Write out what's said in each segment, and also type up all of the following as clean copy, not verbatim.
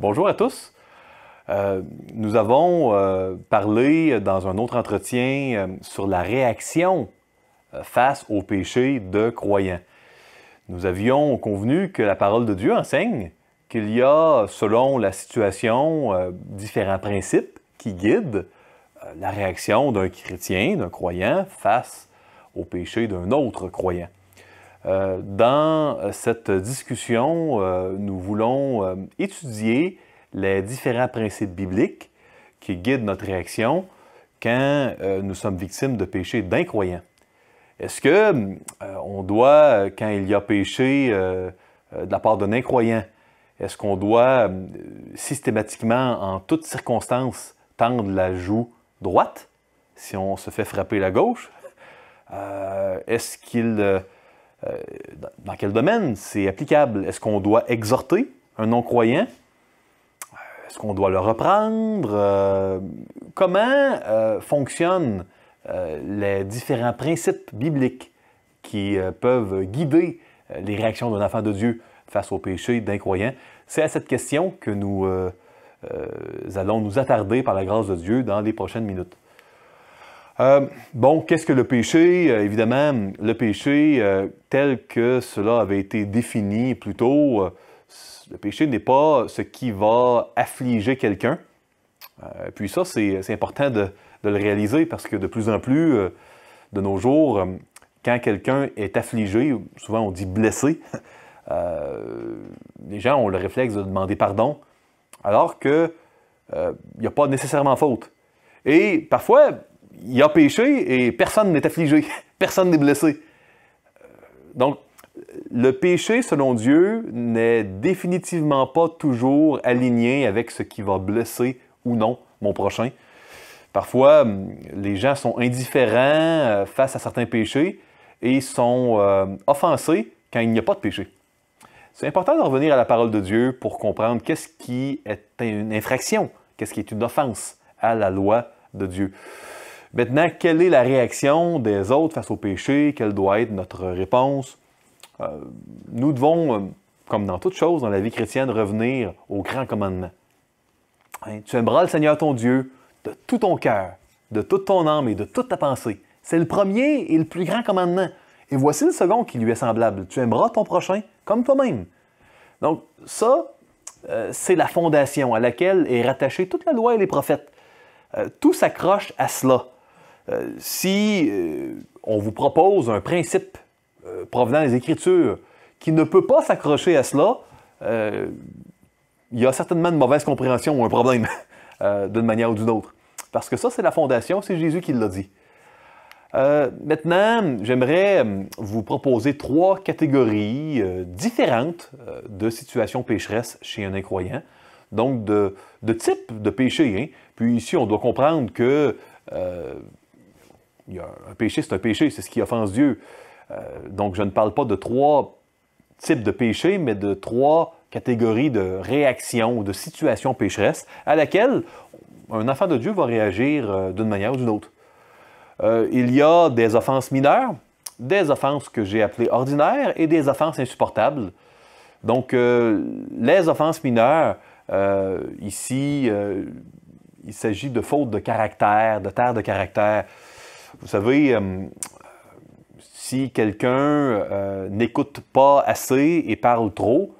Bonjour à tous. Nous avons parlé dans un autre entretien sur la réaction face au péché de croyants. Nous avions convenu que la parole de Dieu enseigne qu'il y a, selon la situation, différents principes qui guident la réaction d'un chrétien, d'un croyant, face au péché d'un autre croyant. Dans cette discussion, nous voulons étudier les différents principes bibliques qui guident notre réaction quand nous sommes victimes de péché d'incroyants. Est-ce que on doit, quand il y a péché de la part d'un incroyant, est-ce qu'on doit systématiquement, en toutes circonstances, tendre la joue droite si on se fait frapper la gauche? Est-ce qu'il... dans quel domaine c'est applicable? Est-ce qu'on doit exhorter un non-croyant? Est-ce qu'on doit le reprendre? Comment fonctionnent les différents principes bibliques qui peuvent guider les réactions d'un enfant de Dieu face au péché d'incroyant? C'est à cette question que nous allons nous attarder par la grâce de Dieu dans les prochaines minutes. Bon, qu'est-ce que le péché? Évidemment, le péché, tel que cela avait été défini plus tôt, le péché n'est pas ce qui va affliger quelqu'un. Puis ça, c'est important de le réaliser parce que de plus en plus, de nos jours, quand quelqu'un est affligé, souvent on dit blessé, les gens ont le réflexe de demander pardon, alors qu'il n'y a pas nécessairement faute. Et parfois, il y a péché et personne n'est affligé, personne n'est blessé. Donc, le péché, selon Dieu, n'est définitivement pas toujours aligné avec ce qui va blesser ou non mon prochain. Parfois, les gens sont indifférents face à certains péchés et sont offensés quand il n'y a pas de péché. C'est important de revenir à la parole de Dieu pour comprendre qu'est-ce qui est une infraction, qu'est-ce qui est une offense à la loi de Dieu. Maintenant, quelle est la réaction des autres face au péché? Quelle doit être notre réponse? Nous devons, comme dans toute chose dans la vie chrétienne, revenir au grand commandement. Hein? Tu aimeras le Seigneur ton Dieu de tout ton cœur, de toute ton âme et de toute ta pensée. C'est le premier et le plus grand commandement. Et voici le second qui lui est semblable. Tu aimeras ton prochain comme toi-même. Donc ça, c'est la fondation à laquelle est rattachée toute la loi et les prophètes. Tout s'accroche à cela. Si on vous propose un principe provenant des Écritures qui ne peut pas s'accrocher à cela, il y a certainement une mauvaise compréhension ou un problème d'une manière ou d'une autre. Parce que ça, c'est la fondation, c'est Jésus qui l'a dit. Maintenant, j'aimerais vous proposer 3 catégories différentes de situations pécheresses chez un incroyant. Donc, de type de péché. Hein? Puis ici, on doit comprendre que un péché, c'est un péché, c'est ce qui offense Dieu. Donc, je ne parle pas de 3 types de péchés, mais de 3 catégories de réactions ou de situations pécheresses à laquelle un enfant de Dieu va réagir d'une manière ou d'une autre. Il y a des offenses mineures, des offenses que j'ai appelées ordinaires et des offenses insupportables. Donc, les offenses mineures, ici, il s'agit de fautes de caractère, de tares de caractère. Vous savez, si quelqu'un n'écoute pas assez et parle trop,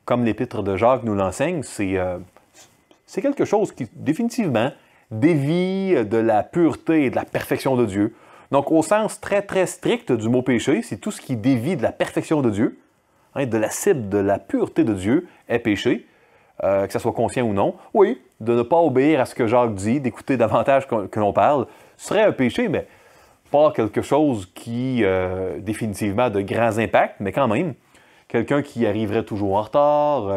comme l'Épître de Jacques nous l'enseigne, c'est quelque chose qui, définitivement, dévie de la pureté et de la perfection de Dieu. Donc, au sens très, très strict du mot péché, c'est tout ce qui dévie de la perfection de Dieu, hein, de la cible de la pureté de Dieu, est péché, que ce soit conscient ou non. Oui, de ne pas obéir à ce que Jacques dit, d'écouter davantage que l'on parle, serait un péché, mais pas quelque chose qui, définitivement, a de grands impacts, mais quand même, quelqu'un qui arriverait toujours en retard,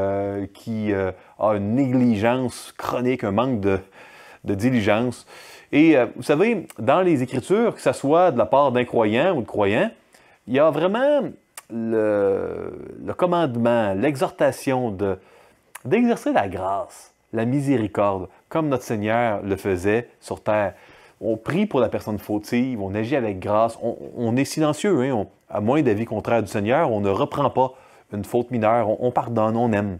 qui a une négligence chronique, un manque de diligence. Et vous savez, dans les Écritures, que ce soit de la part d'incroyants ou de croyants, il y a vraiment le commandement, l'exhortation d'exercer la grâce, la miséricorde, comme notre Seigneur le faisait sur terre. On prie pour la personne fautive, on agit avec grâce, on est silencieux, hein? À moins d'avis contraire du Seigneur, on ne reprend pas une faute mineure, on pardonne, on aime.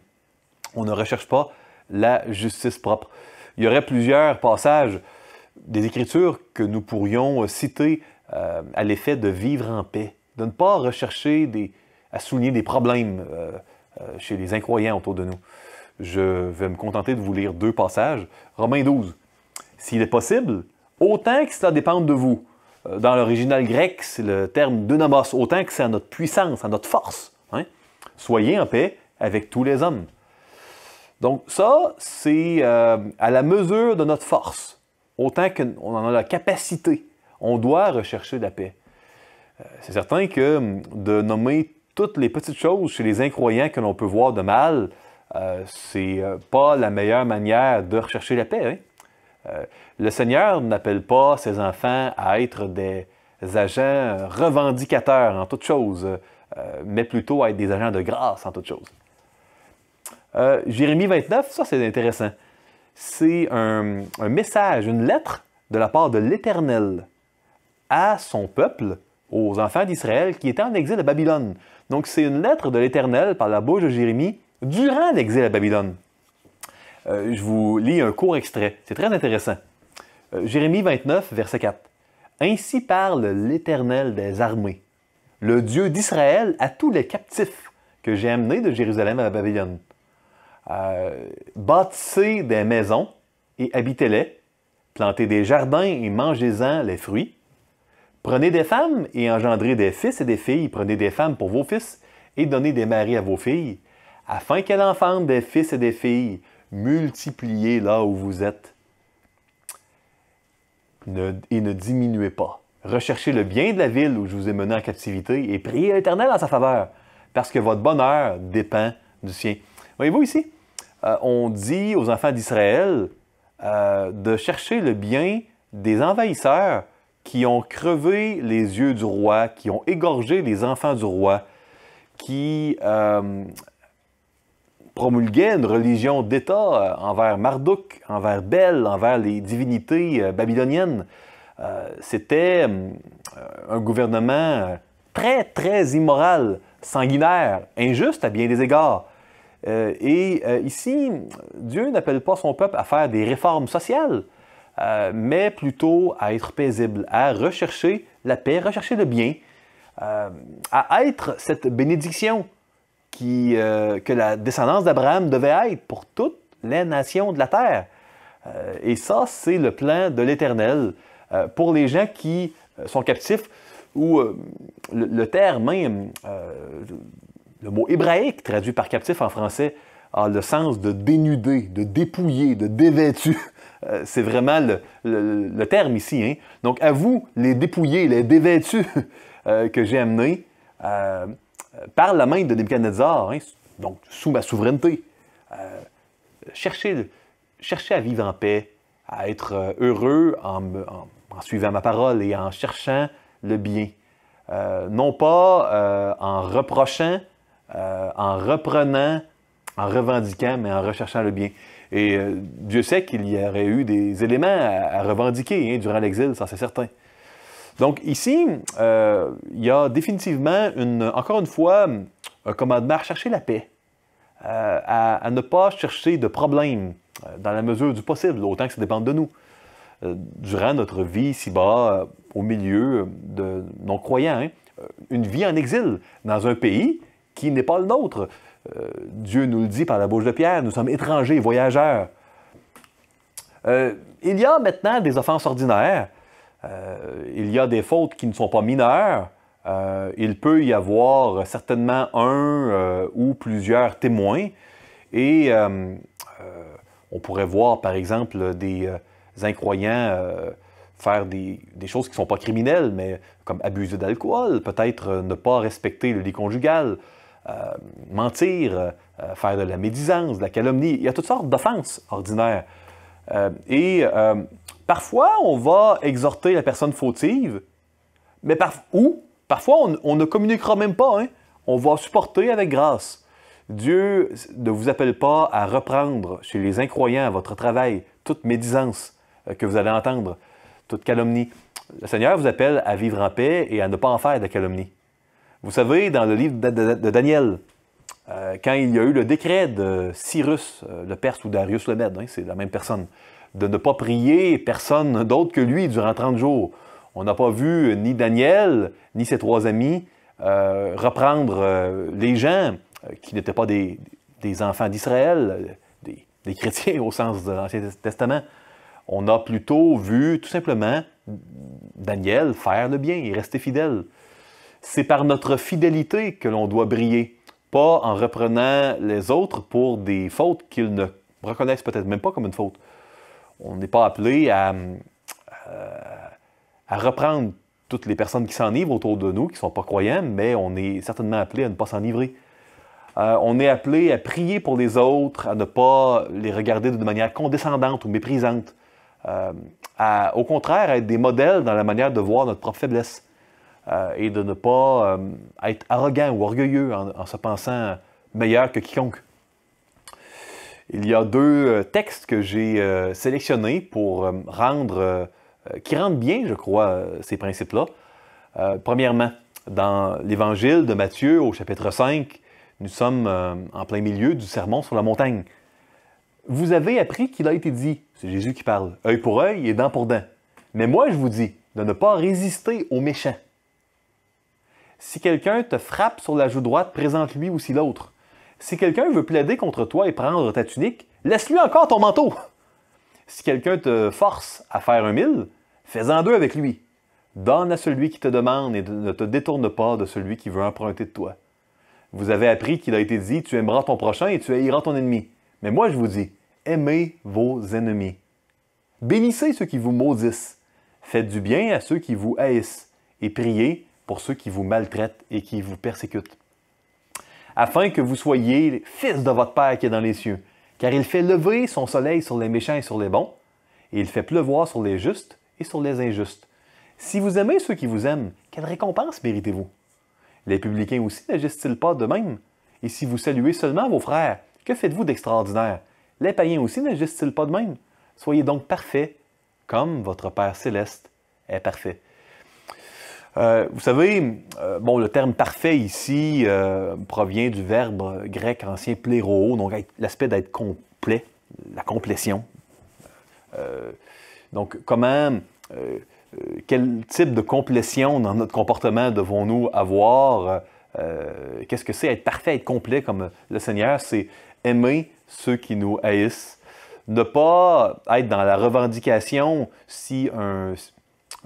On ne recherche pas la justice propre. Il y aurait plusieurs passages des Écritures que nous pourrions citer à l'effet de vivre en paix, de ne pas rechercher à souligner des problèmes chez les incroyants autour de nous. Je vais me contenter de vous lire 2 passages. Romains 12. S'il est possible, autant que cela dépende de vous. Dans l'original grec, c'est le terme dunamos, autant que c'est à notre puissance, à notre force. Hein? Soyez en paix avec tous les hommes. Donc ça, c'est à la mesure de notre force. Autant qu'on en a la capacité, on doit rechercher la paix. C'est certain que de nommer toutes les petites choses chez les incroyants que l'on peut voir de mal, c'est pas la meilleure manière de rechercher la paix. Hein? Le Seigneur n'appelle pas ses enfants à être des agents revendicateurs en toutes choses, mais plutôt à être des agents de grâce en toutes choses. Jérémie 29, ça c'est intéressant. C'est un message, une lettre de la part de l'Éternel à son peuple, aux enfants d'Israël qui étaient en exil à Babylone. Donc c'est une lettre de l'Éternel par la bouche de Jérémie durant l'exil à Babylone. Je vous lis un court extrait, c'est très intéressant. Jérémie 29, verset 4. « Ainsi parle l'Éternel des armées, le Dieu d'Israël à tous les captifs que j'ai amenés de Jérusalem à Babylone. Bâtissez des maisons et habitez-les, plantez des jardins et mangez-en les fruits. Prenez des femmes et engendrez des fils et des filles, prenez des femmes pour vos fils et donnez des maris à vos filles, afin qu'elles enfantent des fils et des filles, multipliez là où vous êtes. Et ne diminuez pas. Recherchez le bien de la ville où je vous ai mené en captivité et priez l'Éternel en sa faveur, parce que votre bonheur dépend du sien. » Voyez-vous ici, on dit aux enfants d'Israël de chercher le bien des envahisseurs qui ont crevé les yeux du roi, qui ont égorgé les enfants du roi, qui promulguaient une religion d'État envers Marduk, envers Bel, envers les divinités babyloniennes. C'était un gouvernement très, très immoral, sanguinaire, injuste à bien des égards. Ici, Dieu n'appelle pas son peuple à faire des réformes sociales, mais plutôt à être paisible, à rechercher la paix, rechercher le bien, à être cette bénédiction que la descendance d'Abraham devait être pour toutes les nations de la terre. Et ça, c'est le plan de l'Éternel pour les gens qui sont captifs, ou le terme même, le mot hébraïque traduit par captif en français a le sens de dénudé, de dépouillé, de dévêtu. C'est vraiment le terme ici. Hein? Donc, à vous, les dépouillés, les dévêtus que j'ai amenés par la main de Nebuchadnezzar, hein? Donc sous ma souveraineté. Cherchez à vivre en paix, à être heureux en suivant ma parole et en cherchant le bien. Non pas en reprochant, en reprenant, en revendiquant, mais en recherchant le bien. Et Dieu sait qu'il y aurait eu des éléments à revendiquer hein, durant l'exil, ça c'est certain. Donc ici, il y a définitivement, encore une fois, un commandement à chercher la paix, à ne pas chercher de problèmes dans la mesure du possible, autant que ça dépende de nous. Durant notre vie ici-bas, au milieu de non-croyants, hein, une vie en exil dans un pays qui n'est pas le nôtre. Dieu nous le dit par la bouche de Pierre, nous sommes étrangers, voyageurs. Il y a maintenant des offenses ordinaires, il y a des fautes qui ne sont pas mineures, il peut y avoir certainement un ou plusieurs témoins, et on pourrait voir par exemple des incroyants faire des choses qui ne sont pas criminelles, mais comme abuser d'alcool, peut-être ne pas respecter le lit conjugal, mentir, faire de la médisance, de la calomnie. Il y a toutes sortes d'offenses ordinaires. Parfois, on va exhorter la personne fautive, mais parfois, on ne communiquera même pas. Hein? On va supporter avec grâce. Dieu ne vous appelle pas à reprendre chez les incroyants à votre travail toute médisance que vous allez entendre, toute calomnie. Le Seigneur vous appelle à vivre en paix et à ne pas en faire de calomnie. Vous savez, dans le livre de Daniel, quand il y a eu le décret de Cyrus le Perse ou Darius le Mède, hein, c'est la même personne, de ne pas prier personne d'autre que lui durant 30 jours. On n'a pas vu ni Daniel, ni ses 3 amis reprendre les gens qui n'étaient pas des enfants d'Israël, des chrétiens au sens de l'Ancien Testament. On a plutôt vu tout simplement Daniel faire le bien et rester fidèle. C'est par notre fidélité que l'on doit briller, pas en reprenant les autres pour des fautes qu'ils ne reconnaissent peut-être même pas comme une faute. On n'est pas appelé à reprendre toutes les personnes qui s'enivrent autour de nous, qui ne sont pas croyants, mais on est certainement appelé à ne pas s'enivrer. On est appelé à prier pour les autres, à ne pas les regarder de manière condescendante ou méprisante. Au contraire, à être des modèles dans la manière de voir notre propre faiblesse et de ne pas être arrogant ou orgueilleux en se pensant meilleur que quiconque. Il y a 2 textes que j'ai sélectionnés pour qui rendent bien, je crois, ces principes-là. Premièrement, dans l'Évangile de Matthieu, au chapitre 5, nous sommes en plein milieu du sermon sur la montagne. Vous avez appris qu'il a été dit, c'est Jésus qui parle, œil pour œil et dent pour dent. Mais moi, je vous dis de ne pas résister aux méchants. Si quelqu'un te frappe sur la joue droite, présente-lui aussi l'autre. Si quelqu'un veut plaider contre toi et prendre ta tunique, laisse-lui encore ton manteau. Si quelqu'un te force à faire 1 000, fais-en 2 avec lui. Donne à celui qui te demande et ne te détourne pas de celui qui veut emprunter de toi. Vous avez appris qu'il a été dit, tu aimeras ton prochain et tu haïras ton ennemi. Mais moi, je vous dis, aimez vos ennemis. Bénissez ceux qui vous maudissent. Faites du bien à ceux qui vous haïssent. Et priez pour ceux qui vous maltraitent et qui vous persécutent. Afin que vous soyez fils de votre Père qui est dans les cieux. Car il fait lever son soleil sur les méchants et sur les bons, et il fait pleuvoir sur les justes et sur les injustes. Si vous aimez ceux qui vous aiment, quelle récompense méritez-vous? Les publicains aussi n'agissent-ils pas de même? Et si vous saluez seulement vos frères, que faites-vous d'extraordinaire? Les païens aussi n'agissent-ils pas de même? Soyez donc parfaits, comme votre Père céleste est parfait. Vous savez, le terme parfait ici provient du verbe grec ancien pléro, donc l'aspect d'être complet, la complétion. Donc, quel type de complétion dans notre comportement devons-nous avoir? Qu'est-ce que c'est être parfait, être complet comme le Seigneur? C'est aimer ceux qui nous haïssent. Ne pas être dans la revendication si un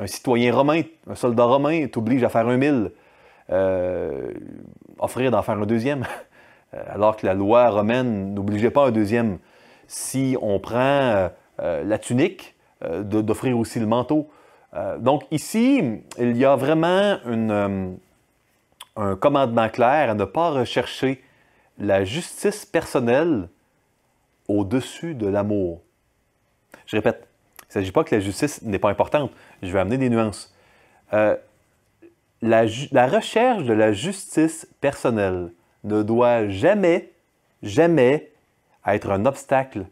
citoyen romain, un soldat romain t'oblige à faire 1 000, offrir d'en faire un 2e, alors que la loi romaine n'obligeait pas un 2e. Si on prend la tunique, d'offrir aussi le manteau. Donc ici, il y a vraiment un commandement clair à ne pas rechercher la justice personnelle au-dessus de l'amour. Je répète, il ne s'agit pas que la justice n'est pas importante. Je vais amener des nuances. La recherche de la justice personnelle ne doit jamais, jamais être un obstacle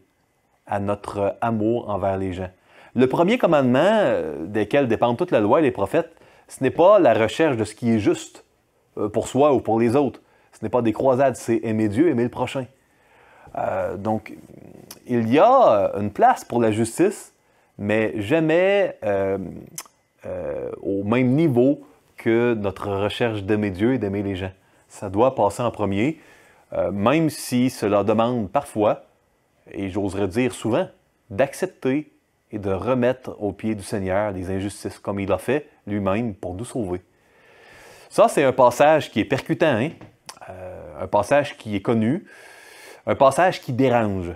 à notre amour envers les gens. Le premier commandement, desquels dépendent toute la loi et les prophètes, ce n'est pas la recherche de ce qui est juste pour soi ou pour les autres. Ce n'est pas des croisades, c'est aimer Dieu, aimer le prochain. Donc, il y a une place pour la justice, mais jamais au même niveau que notre recherche d'aimer Dieu et d'aimer les gens. Ça doit passer en premier, même si cela demande parfois, et j'oserais dire souvent, d'accepter et de remettre aux pieds du Seigneur les injustices, comme il a fait lui-même pour nous sauver. Ça, c'est un passage qui est percutant, hein? Un passage qui est connu, un passage qui dérange,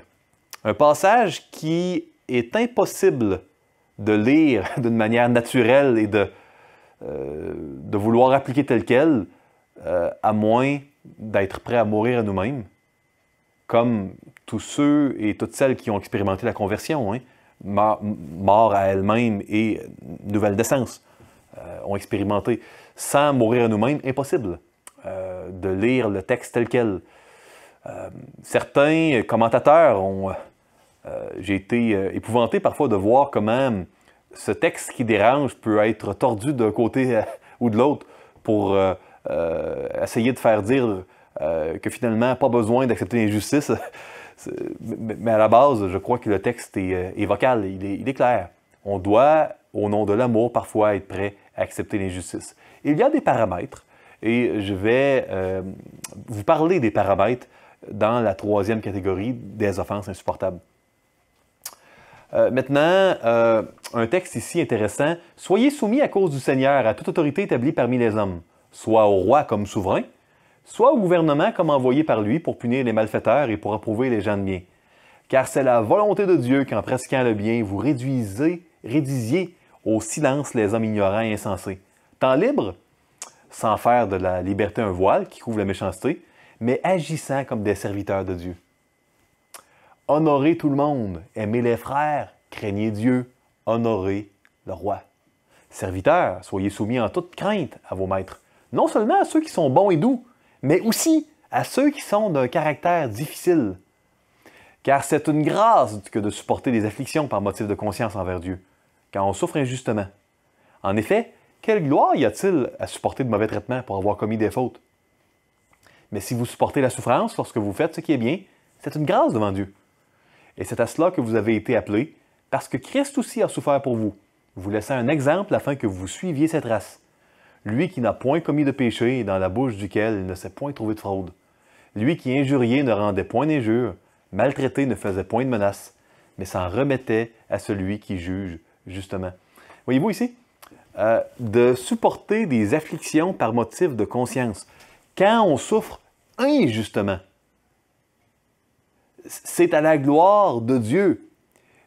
un passage qui est impossible de lire d'une manière naturelle et de vouloir appliquer tel quel, à moins d'être prêt à mourir à nous-mêmes, comme tous ceux et toutes celles qui ont expérimenté la conversion, hein, mort à elles-mêmes et nouvelle naissance, ont expérimenté. Sans mourir à nous-mêmes, impossible de lire le texte tel quel. Certains commentateurs ont... j'ai été épouvanté parfois de voir comment ce texte qui dérange peut être tordu d'un côté ou de l'autre pour essayer de faire dire que finalement, pas besoin d'accepter l'injustice. Mais à la base, je crois que le texte est vocal, il est clair. On doit, au nom de l'amour, parfois être prêt à accepter l'injustice. Il y a des paramètres, et je vais vous parler des paramètres dans la troisième catégorie des offenses insupportables. Maintenant, un texte ici intéressant. « Soyez soumis à cause du Seigneur à toute autorité établie parmi les hommes, soit au roi comme souverain, soit au gouvernement comme envoyé par lui pour punir les malfaiteurs et pour approuver les gens de bien. Car c'est la volonté de Dieu qu'en pratiquant le bien, vous réduisiez au silence les hommes ignorants et insensés. Temps libre, sans faire de la liberté un voile qui couvre la méchanceté, mais agissant comme des serviteurs de Dieu. Honorez tout le monde, aimez les frères, craignez Dieu, honorez le roi. Serviteurs, soyez soumis en toute crainte à vos maîtres, non seulement à ceux qui sont bons et doux, mais aussi à ceux qui sont d'un caractère difficile. Car c'est une grâce que de supporter des afflictions par motif de conscience envers Dieu, quand on souffre injustement. En effet, quelle gloire y a-t-il à supporter de mauvais traitements pour avoir commis des fautes? Mais si vous supportez la souffrance lorsque vous faites ce qui est bien, c'est une grâce devant Dieu. Et c'est à cela que vous avez été appelés, parce que Christ aussi a souffert pour vous, vous laissant un exemple afin que vous suiviez cette race. Lui qui n'a point commis de péché et dans la bouche duquel il ne s'est point trouvé de fraude. Lui qui injurié ne rendait point d'injure, maltraité ne faisait point de menace, mais s'en remettait à celui qui juge justement. Voyez-vous ici? De supporter des afflictions par motif de conscience. Quand on souffre injustement, c'est à la gloire de Dieu.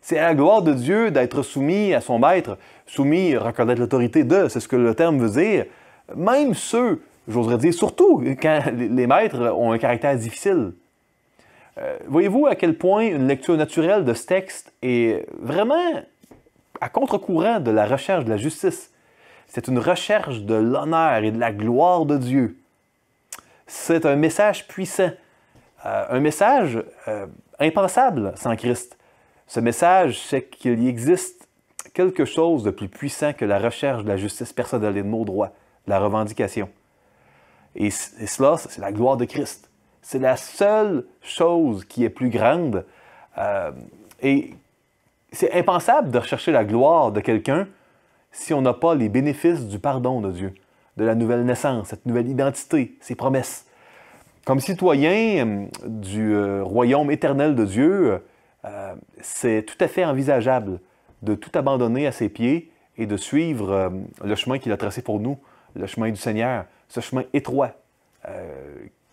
C'est à la gloire de Dieu d'être soumis à son maître, soumis, reconnaître l'autorité de, c'est ce que le terme veut dire. Même ceux, j'oserais dire, surtout quand les maîtres ont un caractère difficile. Voyez-vous à quel point une lecture naturelle de ce texte est vraiment à contre-courant de la recherche de la justice. C'est une recherche de l'honneur et de la gloire de Dieu. C'est un message puissant, un message impensable sans Christ. Ce message, c'est qu'il existe quelque chose de plus puissant que la recherche de la justice personnelle et de nos droits, de la revendication. Et cela, c'est la gloire de Christ. C'est la seule chose qui est plus grande. Et c'est impensable de rechercher la gloire de quelqu'un si on n'a pas les bénéfices du pardon de Dieu, de la nouvelle naissance, cette nouvelle identité, ses promesses. Comme citoyen du royaume éternel de Dieu, c'est tout à fait envisageable de tout abandonner à ses pieds et de suivre le chemin qu'il a tracé pour nous, le chemin du Seigneur, ce chemin étroit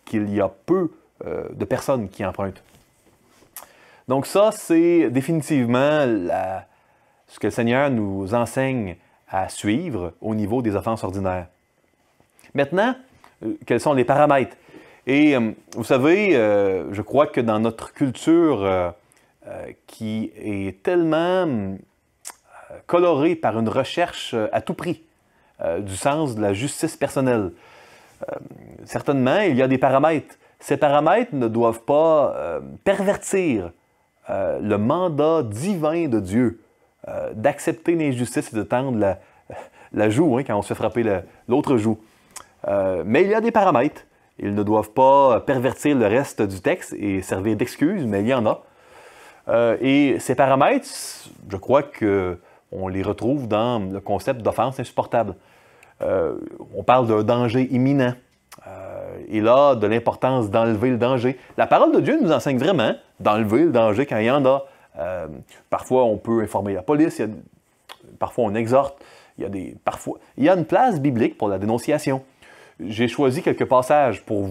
qu'il y a peu de personnes qui empruntent. Donc ça, c'est définitivement ce que le Seigneur nous enseigne à suivre au niveau des offenses ordinaires. Maintenant, quels sont les paramètres? Et vous savez, je crois que dans notre culture qui est tellement colorée par une recherche à tout prix du sens de la justice personnelle, certainement, il y a des paramètres. Ces paramètres ne doivent pas pervertir le mandat divin de Dieu d'accepter l'injustice et de tendre la joue quand on se fait frapper l'autre joue. Mais il y a des paramètres. Ils ne doivent pas pervertir le reste du texte et servir d'excuse, mais il y en a. Et ces paramètres, je crois qu'on les retrouve dans le concept d'offense insupportable. On parle d'un danger imminent. Et là, de l'importance d'enlever le danger. La parole de Dieu nous enseigne vraiment d'enlever le danger quand il y en a. Parfois, on peut informer la police. Parfois, on exhorte. Il y a une place biblique pour la dénonciation. J'ai choisi quelques passages pour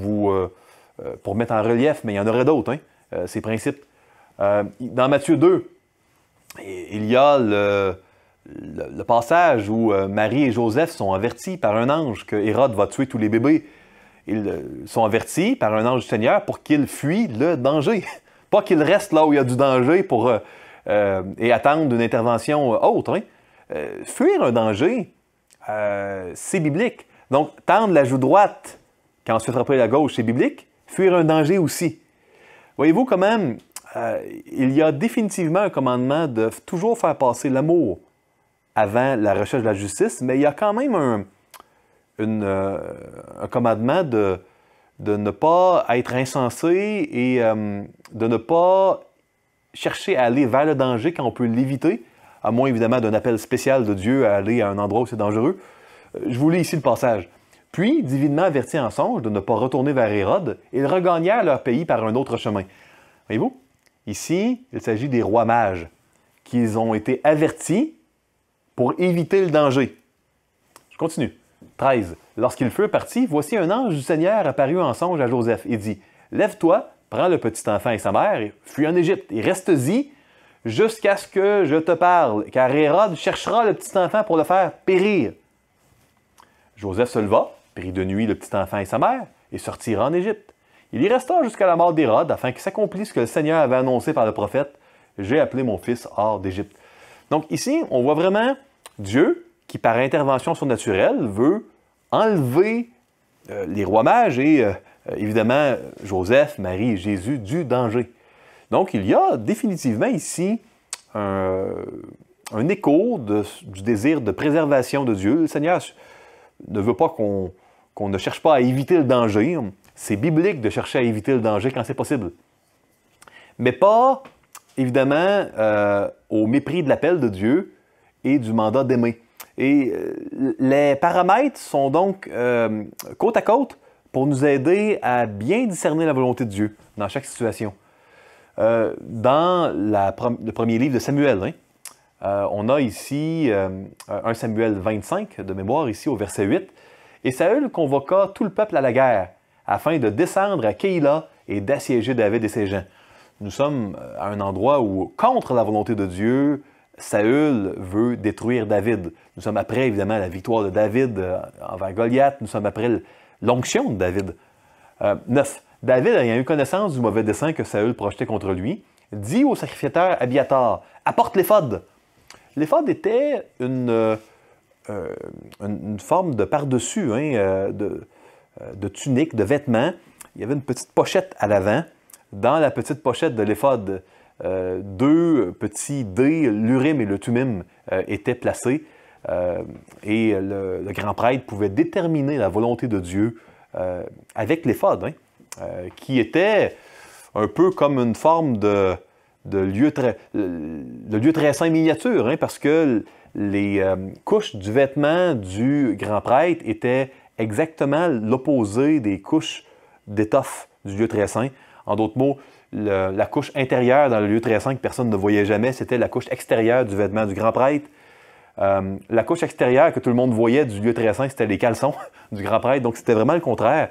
mettre en relief, mais il y en aurait d'autres, ces principes. Dans Matthieu 2, il y a le passage où Marie et Joseph sont avertis par un ange que Hérode va tuer tous les bébés. Ils sont avertis par un ange du Seigneur pour qu'ils fuient le danger. Pas qu'ils restent là où il y a du danger et attendent une intervention autre. Fuir un danger, c'est biblique. Donc, tendre la joue droite quand on se fait frapper la gauche, c'est biblique. Fuir un danger aussi. Voyez-vous quand même, il y a définitivement un commandement de toujours faire passer l'amour avant la recherche de la justice, mais il y a quand même un commandement de de ne pas être insensé et de ne pas chercher à aller vers le danger quand on peut l'éviter, à moins évidemment d'un appel spécial de Dieu à aller à un endroit où c'est dangereux. Je vous lis ici le passage. « Puis, divinement avertis en songe de ne pas retourner vers Hérode, ils regagnèrent leur pays par un autre chemin. » Voyez-vous? Ici, il s'agit des rois mages qui ont été avertis pour éviter le danger. Je continue. 13. Lorsqu'ils furent partis, voici un ange du Seigneur apparut en songe à Joseph et dit, « Lève-toi, prends le petit enfant et sa mère, et fuis en Égypte, et reste-y jusqu'à ce que je te parle, car Hérode cherchera le petit enfant pour le faire périr. » Joseph se leva, prit de nuit le petit enfant et sa mère, et sortira en Égypte. Il y resta jusqu'à la mort d'Hérode, afin qu'il s'accomplisse ce que le Seigneur avait annoncé par le prophète, « J'ai appelé mon fils hors d'Égypte. » Donc ici, on voit vraiment Dieu qui, par intervention surnaturelle, veut enlever les rois mages et, évidemment, Joseph, Marie et Jésus du danger. Donc, il y a définitivement ici un écho du désir de préservation de Dieu. Le Seigneur ne veut pas qu'on ne cherche pas à éviter le danger. C'est biblique de chercher à éviter le danger quand c'est possible. Mais pas, évidemment, au mépris de l'appel de Dieu et du mandat d'aimer. Et les paramètres sont donc côte à côte pour nous aider à bien discerner la volonté de Dieu dans chaque situation. Dans le premier livre de Samuel, on a ici 1 Samuel 25 de mémoire, ici au verset 8. « Et Saül convoqua tout le peuple à la guerre, afin de descendre à Keïla et d'assiéger David et ses gens. » Nous sommes à un endroit où, contre la volonté de Dieu, Saül veut détruire David. Nous sommes après, évidemment, la victoire de David envers Goliath. Nous sommes après l'onction de David. 9. David, ayant eu connaissance du mauvais dessein que Saül projetait contre lui, dit au sacrificateur Abiathar, « Apporte l'éphod. » L'éphod était une forme de par-dessus, de tunique, de vêtements. Il y avait une petite pochette à l'avant. Dans la petite pochette de l'éphod, deux petits dés, l'Urim et le Thummim, étaient placés. Et le grand prêtre pouvait déterminer la volonté de Dieu avec l'éphod, qui était un peu comme une forme de lieu très saint miniature, parce que les couches du vêtement du grand prêtre étaient exactement l'opposé des couches d'étoffe du lieu très saint. En d'autres mots, la couche intérieure dans le lieu très saint que personne ne voyait jamais, c'était la couche extérieure du vêtement du grand prêtre. La couche extérieure que tout le monde voyait du lieu très saint, c'était les caleçons du grand prêtre. Donc, c'était vraiment le contraire.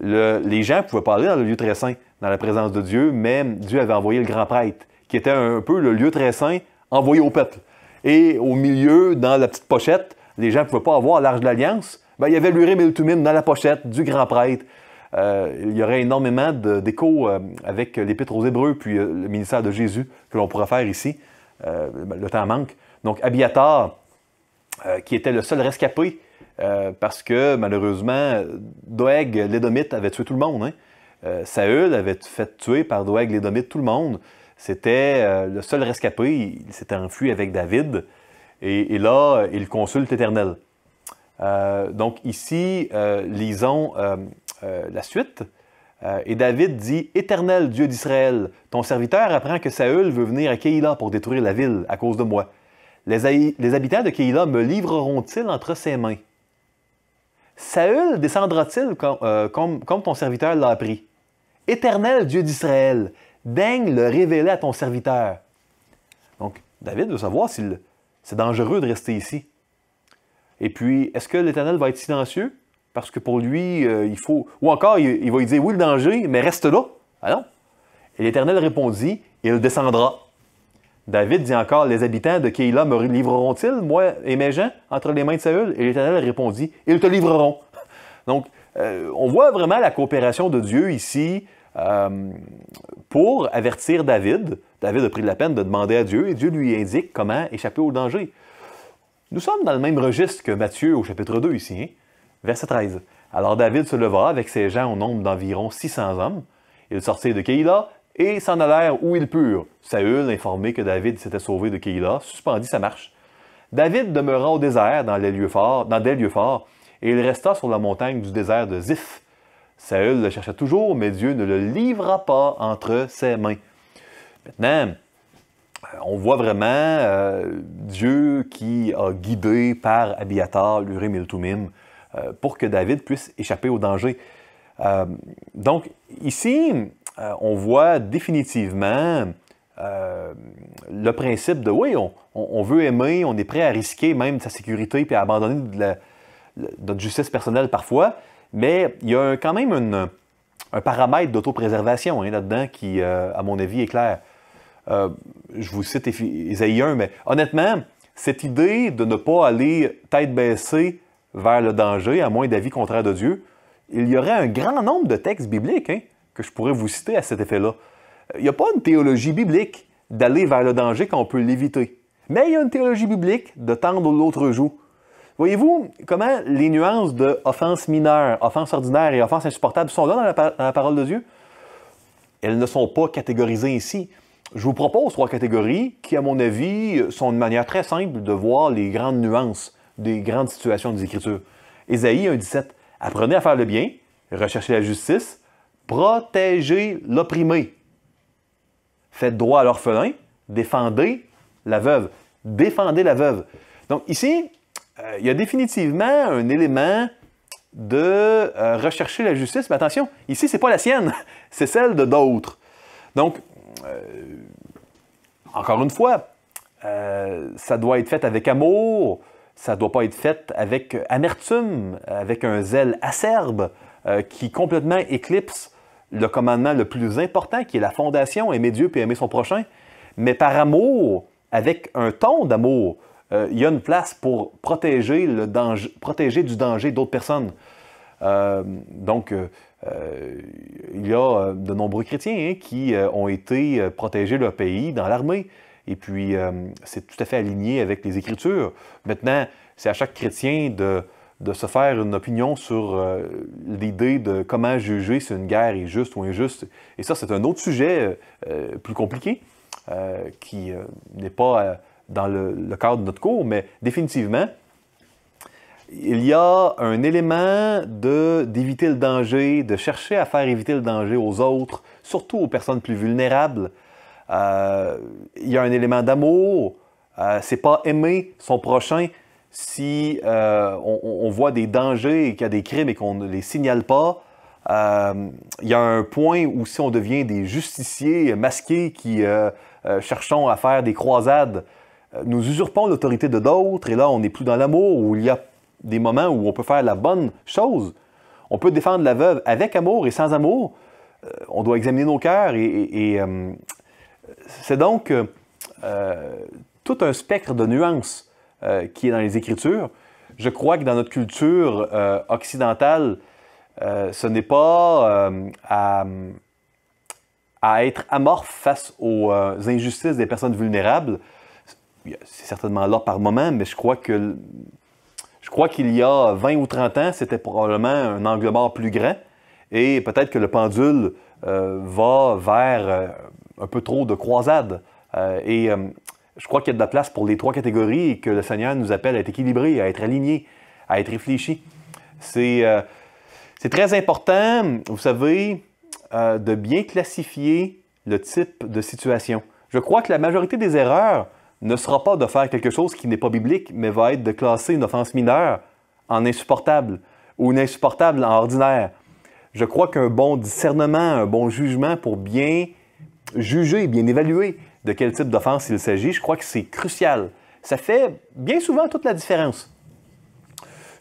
Les gens ne pouvaient pas aller dans le lieu très saint, dans la présence de Dieu, mais Dieu avait envoyé le grand prêtre, qui était un peu le lieu très saint envoyé au peuple. Et au milieu, dans la petite pochette, les gens ne pouvaient pas avoir l'Arche de l'Alliance. Il y avait l'Urim et le Thummim dans la pochette du grand prêtre. Il y aurait énormément d'échos avec l'Épître aux Hébreux, puis le ministère de Jésus que l'on pourra faire ici. Le temps manque. Donc, Abiathar, qui était le seul rescapé, parce que malheureusement, Doeg, l'Édomite, avait tué tout le monde. Saül avait fait tuer par Doeg, l'Édomite, tout le monde. C'était le seul rescapé. Il s'était enfui avec David. Et là, il consulte l'Éternel. Donc ici, lisons la suite. Et David dit, « Éternel Dieu d'Israël, ton serviteur apprend que Saül veut venir à Keïla pour détruire la ville à cause de moi. Les habitants de Keïla me livreront-ils entre ses mains? Saül descendra-t-il comme ton serviteur l'a appris? Éternel Dieu d'Israël, daigne le révéler à ton serviteur. » Donc, David veut savoir si c'est dangereux de rester ici. Et puis, est-ce que l'Éternel va être silencieux? Parce que pour lui, il faut... Ou encore, il va lui dire, oui, le danger, mais reste là. Ah non. Et l'Éternel répondit, il descendra. David dit encore, les habitants de Keïla me livreront-ils, moi et mes gens, entre les mains de Saül? Et l'Éternel répondit, ils te livreront. Donc, on voit vraiment la coopération de Dieu ici pour avertir David. David a pris la peine de demander à Dieu et Dieu lui indique comment échapper au danger. Nous sommes dans le même registre que Matthieu au chapitre 2 ici, verset 13. Alors David se leva avec ses gens au nombre d'environ 600 hommes. Ils sortirent de Keïla et s'en allèrent où ils purent. Saül, informé que David s'était sauvé de Keïla, suspendit sa marche. David demeura au désert dans des lieux forts, et il resta sur la montagne du désert de Ziph. Saül le chercha toujours, mais Dieu ne le livra pas entre ses mains. Maintenant, on voit vraiment Dieu qui a guidé par Abiathar, l'Urim et le Thummim, pour que David puisse échapper au danger. Donc, ici, on voit définitivement le principe de, oui, on veut aimer, on est prêt à risquer même sa sécurité puis à abandonner notre justice personnelle parfois, mais il y a quand même un paramètre d'autopréservation là-dedans qui, à mon avis, est clair. Je vous cite Ésaïe 1, mais honnêtement, cette idée de ne pas aller tête baissée vers le danger, à moins d'avis contraire de Dieu, il y aurait un grand nombre de textes bibliques que je pourrais vous citer à cet effet-là. Il n'y a pas une théologie biblique d'aller vers le danger quand on peut l'éviter. Mais il y a une théologie biblique de tendre l'autre joue. Voyez-vous comment les nuances de offense mineure, offense ordinaire et offense insupportable sont là dans la parole de Dieu? Elles ne sont pas catégorisées ici. Je vous propose 3 catégories qui, à mon avis, sont une manière très simple de voir les grandes nuances des grandes situations des Écritures. Ésaïe 1,17. Apprenez à faire le bien, recherchez la justice, protégez l'opprimé. Faites droit à l'orphelin, défendez la veuve. Défendez la veuve. Donc ici, il y a définitivement un élément de rechercher la justice, mais attention, ici, ce n'est pas la sienne, c'est celle de d'autres. Donc, encore une fois, ça doit être fait avec amour, ça ne doit pas être fait avec amertume, avec un zèle acerbe qui complètement éclipse le commandement le plus important, qui est la fondation, aimer Dieu puis aimer son prochain, mais par amour, avec un ton d'amour. Il y a une place pour protéger du danger d'autres personnes. Donc, il y a de nombreux chrétiens qui ont été protégés leur pays dans l'armée. Et puis, c'est tout à fait aligné avec les Écritures. Maintenant, c'est à chaque chrétien de se faire une opinion sur l'idée de comment juger si une guerre est juste ou injuste. Et ça, c'est un autre sujet plus compliqué qui n'est pas dans le cadre de notre cours, mais définitivement, il y a un élément d'éviter le danger, de chercher à faire éviter le danger aux autres, surtout aux personnes plus vulnérables. Il y a un élément d'amour. C'est pas aimer son prochain si on voit des dangers et qu'il y a des crimes et qu'on ne les signale pas. Il y a un point où si on devient des justiciers masqués qui cherchons à faire des croisades, nous usurpons l'autorité de d'autres et là, on n'est plus dans l'amour, où il y a des moments où on peut faire la bonne chose. On peut défendre la veuve avec amour et sans amour. On doit examiner nos cœurs et c'est donc tout un spectre de nuances qui est dans les Écritures. Je crois que dans notre culture occidentale, ce n'est pas à être amorphe face aux injustices des personnes vulnérables. C'est certainement là par moment, mais je crois qu'il y a 20 ou 30 ans, c'était probablement un angle mort plus grand. Et peut-être que le pendule va vers un peu trop de croisades. Je crois qu'il y a de la place pour les 3 catégories et que le Seigneur nous appelle à être équilibré, à être aligné, à être réfléchi. C'est très important, vous savez, de bien classifier le type de situation. Je crois que la majorité des erreurs ne sera pas de faire quelque chose qui n'est pas biblique, mais va être de classer une offense mineure en insupportable ou une insupportable en ordinaire. Je crois qu'un bon discernement, un bon jugement pour bien juger, bien évaluer de quel type d'offense il s'agit, je crois que c'est crucial. Ça fait bien souvent toute la différence.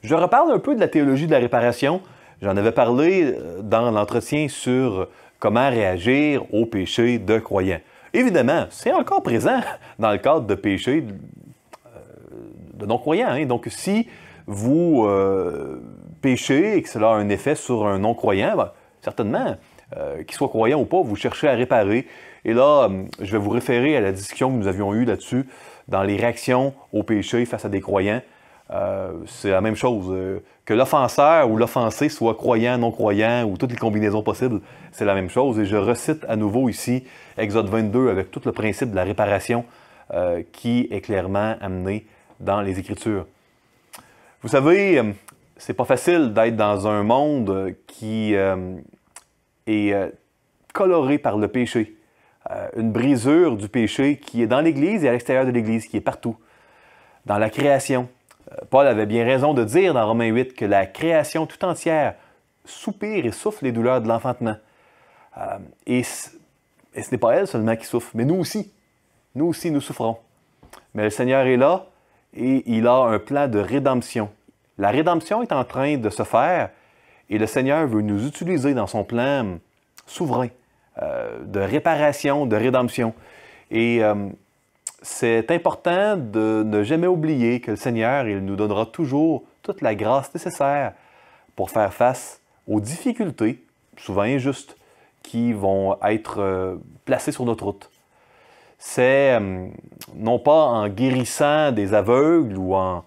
Je reparle un peu de la théologie de la réparation. J'en avais parlé dans l'entretien sur comment réagir aux péchés de croyants. Évidemment, c'est encore présent dans le cadre de péchés de non-croyants. Donc, si vous péchez et que cela a un effet sur un non-croyant, ben, certainement, qu'il soit croyant ou pas, vous cherchez à réparer. Et là, je vais vous référer à la discussion que nous avions eue là-dessus, dans les réactions aux péchés face à des croyants. C'est la même chose. Que l'offenseur ou l'offensé soit croyant, non-croyant ou toutes les combinaisons possibles, c'est la même chose. Et je recite à nouveau ici Exode 22 avec tout le principe de la réparation qui est clairement amené dans les Écritures. Vous savez, c'est pas facile d'être dans un monde qui est coloré par le péché. Une brisure du péché qui est dans l'Église et à l'extérieur de l'Église, qui est partout. Dans la création. Paul avait bien raison de dire dans Romains 8 que la création tout entière soupire et souffre les douleurs de l'enfantement. Et ce n'est pas elle seulement qui souffre, mais nous aussi. Nous aussi, nous souffrons. Mais le Seigneur est là et il a un plan de rédemption. La rédemption est en train de se faire et le Seigneur veut nous utiliser dans son plan souverain de réparation, de rédemption. Et c'est important de ne jamais oublier que le Seigneur, il nous donnera toujours toute la grâce nécessaire pour faire face aux difficultés, souvent injustes, qui vont être placées sur notre route. C'est non pas en guérissant des aveugles ou en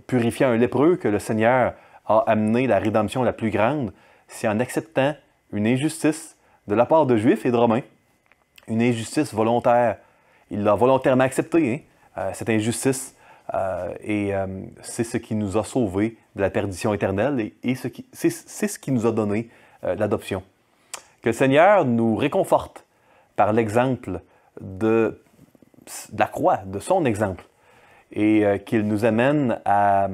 purifiant un lépreux que le Seigneur a amené la rédemption la plus grande, c'est en acceptant une injustice de la part de Juifs et de Romains, une injustice volontaire. Il l'a volontairement accepté, cette injustice, et c'est ce qui nous a sauvés de la perdition éternelle et c'est ce qui nous a donné l'adoption. Que le Seigneur nous réconforte par l'exemple de la croix, de son exemple, et qu'il nous amène à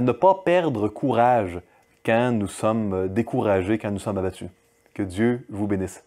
ne pas perdre courage quand nous sommes découragés, quand nous sommes abattus. Que Dieu vous bénisse.